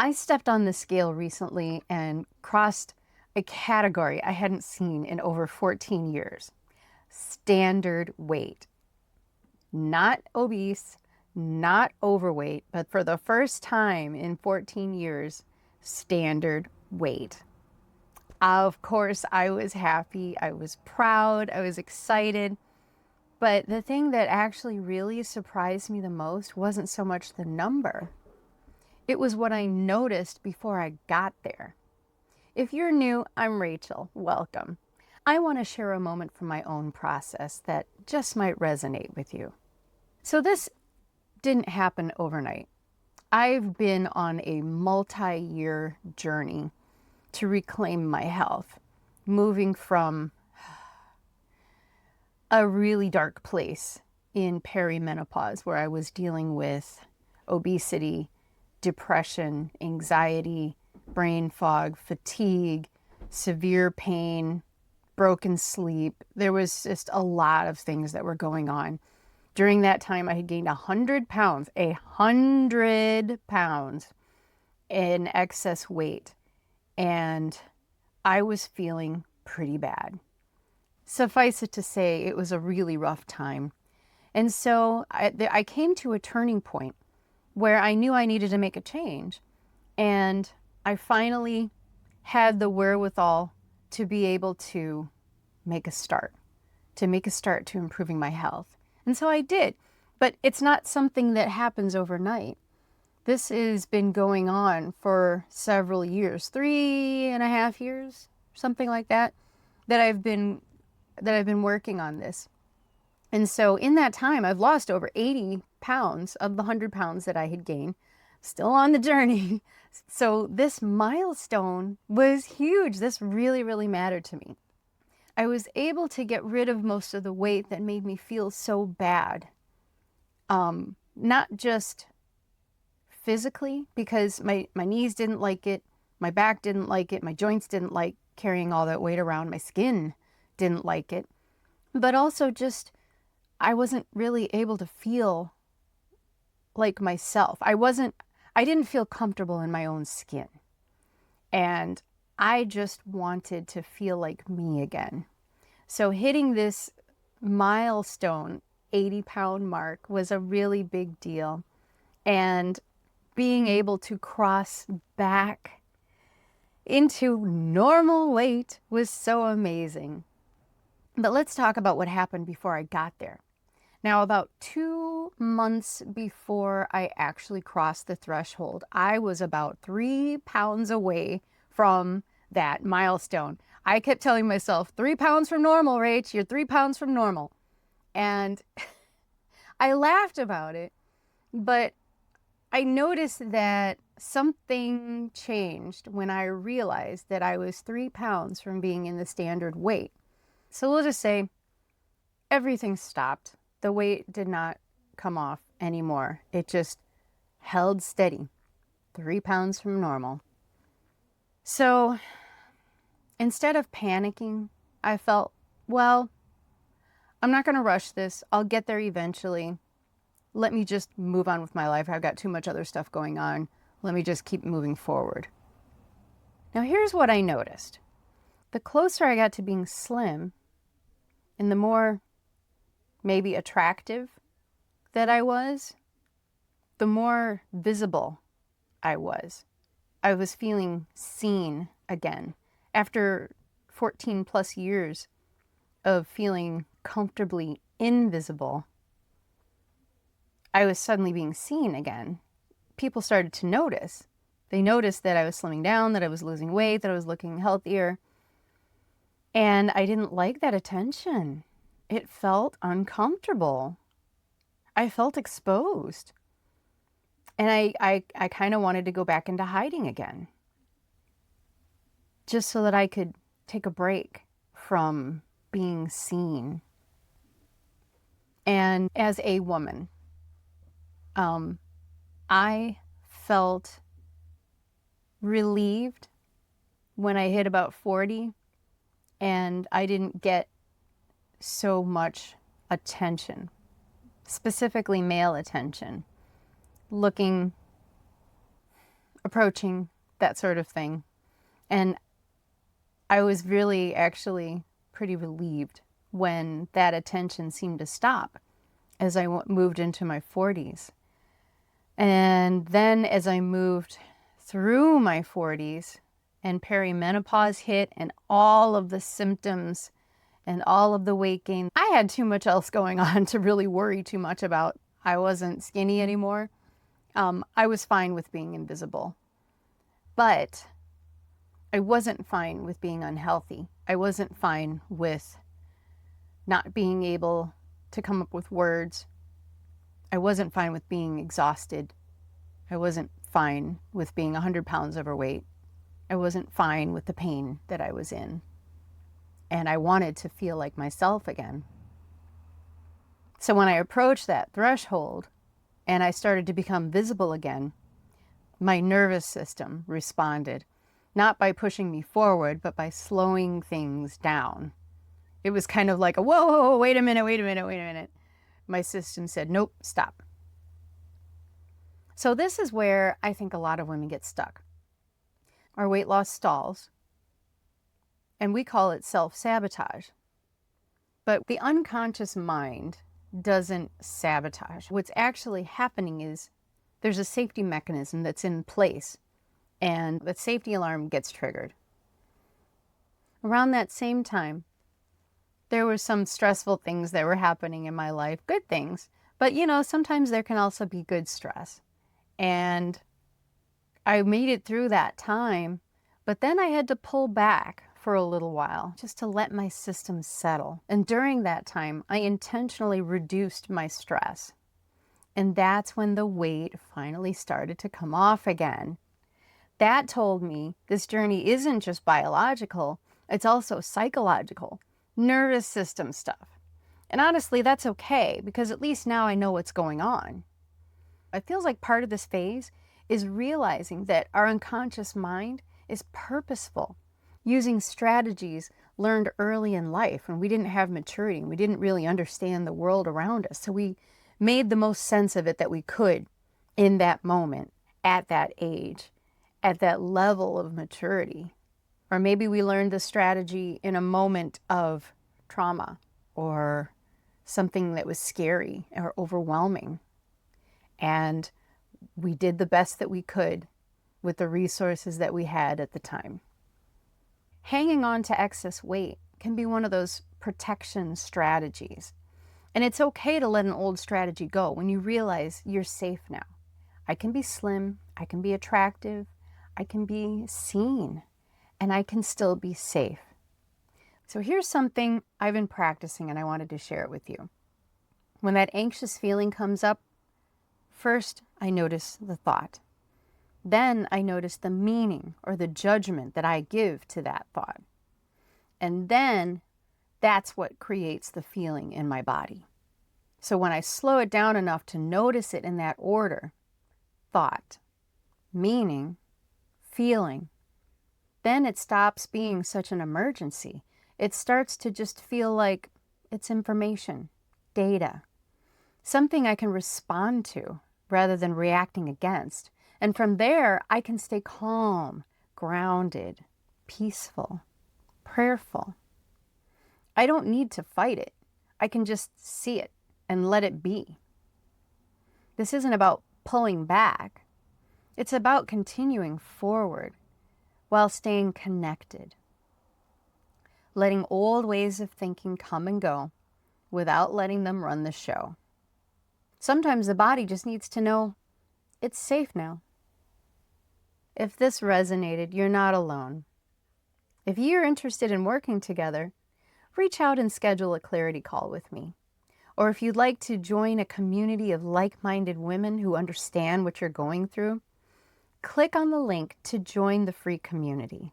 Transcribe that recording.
I stepped on the scale recently and crossed a category I hadn't seen in over 14 years. Standard weight. Not obese, not overweight, but for the first time in 14 years, standard weight. Of course, I was happy, I was proud, I was excited. But the thing that actually really surprised me the most wasn't so much the number. It was what I noticed before I got there. If you're new, I'm Rachel. Welcome. I want to share a moment from my own process that just might resonate with you. So, this didn't happen overnight. I've been on a multi-year journey to reclaim my health, moving from a really dark place in perimenopause where I was dealing with obesity, depression, anxiety, brain fog, fatigue, severe pain, broken sleep. There was just a lot of things that were going on. During that time, I had gained 100 pounds, 100 pounds in excess weight, and I was feeling pretty bad. Suffice it to say, it was a really rough time. And so I came to a turning point where I knew I needed to make a change. And I finally had the wherewithal to be able to make a start, to improving my health. And so I did. But it's not something that happens overnight. This has been going on for several years, 3.5 years, something like that, that I've been working on this. And so in that time, I've lost over 80 pounds of the 100 pounds that I had gained, still on the journey. So this milestone was huge. This really, really mattered to me. I was able to get rid of most of the weight that made me feel so bad. Not just physically, because my knees didn't like it, my back didn't like it, my joints didn't like carrying all that weight around, my skin didn't like it, but also just I wasn't really able to feel like myself. I didn't feel comfortable in my own skin. And I just wanted to feel like me again. So hitting this milestone 80-pound mark was a really big deal. And being able to cross back into normal weight was so amazing. But let's talk about what happened before I got there. Now, about 2 months before I actually crossed the threshold, I was about 3 pounds away from that milestone. I kept telling myself, 3 pounds from normal, Rach, you're 3 pounds from normal. And I laughed about it, but I noticed that something changed when I realized that I was 3 pounds from being in the standard weight. So we'll just say everything stopped. The weight did not come off anymore. It just held steady, 3 pounds from normal. So instead of panicking, I felt, well, I'm not going to rush this. I'll get there eventually. Let me just move on with my life. I've got too much other stuff going on. Let me just keep moving forward. Now, here's what I noticed. The closer I got to being slim and the more maybe attractive that I was, the more visible I was. I was feeling seen again. After 14 plus years of feeling comfortably invisible, I was suddenly being seen again. People started to notice. They noticed that I was slimming down, that I was losing weight, that I was looking healthier. And I didn't like that attention. It felt uncomfortable. I felt exposed. And I kind of wanted to go back into hiding again, just so that I could take a break from being seen. And as a woman, I felt relieved when I hit about 40 and I didn't get so much attention, specifically male attention, looking approaching that sort of thing. And I was really actually pretty relieved when that attention seemed to stop as I moved into my 40s. And then as I moved through my 40s and perimenopause hit and all of the symptoms and all of the weight gain, I had too much else going on to really worry too much about. I wasn't skinny anymore. I was fine with being invisible, but I wasn't fine with being unhealthy. I wasn't fine with not being able to come up with words. I wasn't fine with being exhausted. I wasn't fine with being 100 pounds overweight. I wasn't fine with the pain that I was in. And I wanted to feel like myself again. So when I approached that threshold and I started to become visible again, my nervous system responded, not by pushing me forward, but by slowing things down. It was kind of like a, whoa, whoa, whoa, wait a minute. My system said, nope, stop. So this is where I think a lot of women get stuck. Our weight loss stalls, and we call it self-sabotage. But the unconscious mind doesn't sabotage. What's actually happening is there's a safety mechanism that's in place, and the safety alarm gets triggered. Around that same time, there were some stressful things that were happening in my life, good things, but sometimes there can also be good stress. And I made it through that time, but then I had to pull back for a little while just to let my system settle. And during that time, I intentionally reduced my stress. And that's when the weight finally started to come off again. That told me this journey isn't just biological, it's also psychological, nervous system stuff. And honestly, that's okay, because at least now I know what's going on. It feels like part of this phase is realizing that our unconscious mind is purposeful, using strategies learned early in life when we didn't have maturity and we didn't really understand the world around us. So we made the most sense of it that we could in that moment, at that age, at that level of maturity. Or maybe we learned the strategy in a moment of trauma or something that was scary or overwhelming. And we did the best that we could with the resources that we had at the time. Hanging on to excess weight can be one of those protection strategies. And it's okay to let an old strategy go when you realize you're safe now. I can be slim, I can be attractive, I can be seen, and I can still be safe. So here's something I've been practicing and I wanted to share it with you. When that anxious feeling comes up, first, I notice the thought. Then I notice the meaning or the judgment that I give to that thought. And then that's what creates the feeling in my body. So when I slow it down enough to notice it in that order, thought, meaning, feeling, then it stops being such an emergency. It starts to just feel like it's information, data, something I can respond to rather than reacting against. And from there, I can stay calm, grounded, peaceful, prayerful. I don't need to fight it. I can just see it and let it be. This isn't about pulling back. It's about continuing forward while staying connected. Letting old ways of thinking come and go without letting them run the show. Sometimes the body just needs to know it's safe now. If this resonated, you're not alone. If you're interested in working together, reach out and schedule a clarity call with me. Or if you'd like to join a community of like-minded women who understand what you're going through, click on the link to join the free community.